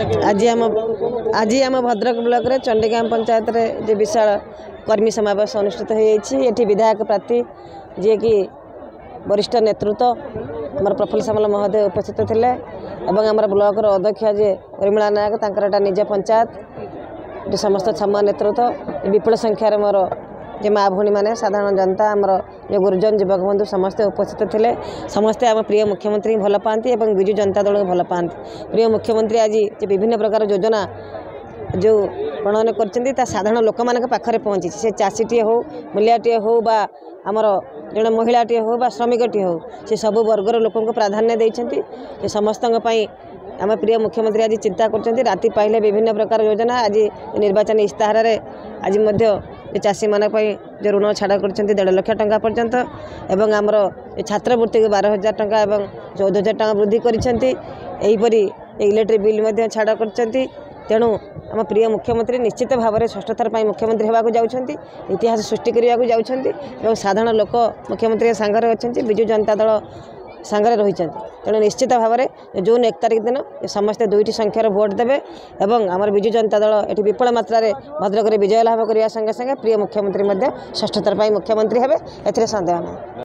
आज आम भद्रक ब्लॉक रे चंडीगाँ पंचायत रे जे विशाल कर्मी समावेश अनुष्ठित होती विधायक प्रार्थी जी कि वरिष्ठ नेतृत्व आम प्रफुल्ल सामल महोदय उपस्थित थे और आम ब्लॉक अध्यक्ष जे परिमला नायक तर निज पंचायत समस्त छमा नेतृत्व विपुल संख्यार मोर जे माँ भूणी मैंने साधारण जनता आमर जो गुरुजन युवक बंधु समस्ते उपस्थित थे समस्ते आम प्रिय मुख्यमंत्री भल पाती और विजु जनता दल को भल पाती। प्रिय मुख्यमंत्री आज विभिन्न प्रकार योजना जो प्रणयन कर साधारण लोक मान पाखे पहुँची से चाषीटे हो मूलियाटे हो बा आमर जड़े महिलाटे हो बा श्रमिकटे हो से सब वर्गर लोक प्राधान्य देते समस्त आम प्रिय मुख्यमंत्री आज चिंता कर राति पाइले विभिन्न प्रकार योजना आज निर्वाचन इस्ताहार आज चाषी मान जो ऋण छाड़ कर 1.5 लाख टंका पर्यंत एवं आमर छात्रवृत्ति को 12,000 टंका और 14,000 टंका वृद्धि करपरी इलेक्ट्रिक बिल छाड़ कर तेणु आम प्रिय मुख्यमंत्री निश्चित भाव में षष्ठ थर मुख्यमंत्री होगा जाउछंती इतिहास सृष्टि करने जाउछंती और साधारण लोक मुख्यमंत्री सांगरे अच्छे विजु जनता दल सांगरे रही तेणु निश्चित भाव में जून 1 तारिख दिन समस्ते 2टी संख्यार भोट देवे और आम विजु जनता दल ये विपुल मात्रा भद्रक विजय लाभ करने संगे संगे प्रिय मुख्यमंत्री षष्ठ थर मुख्यमंत्री हेबे एथिरे संदेह नहीं।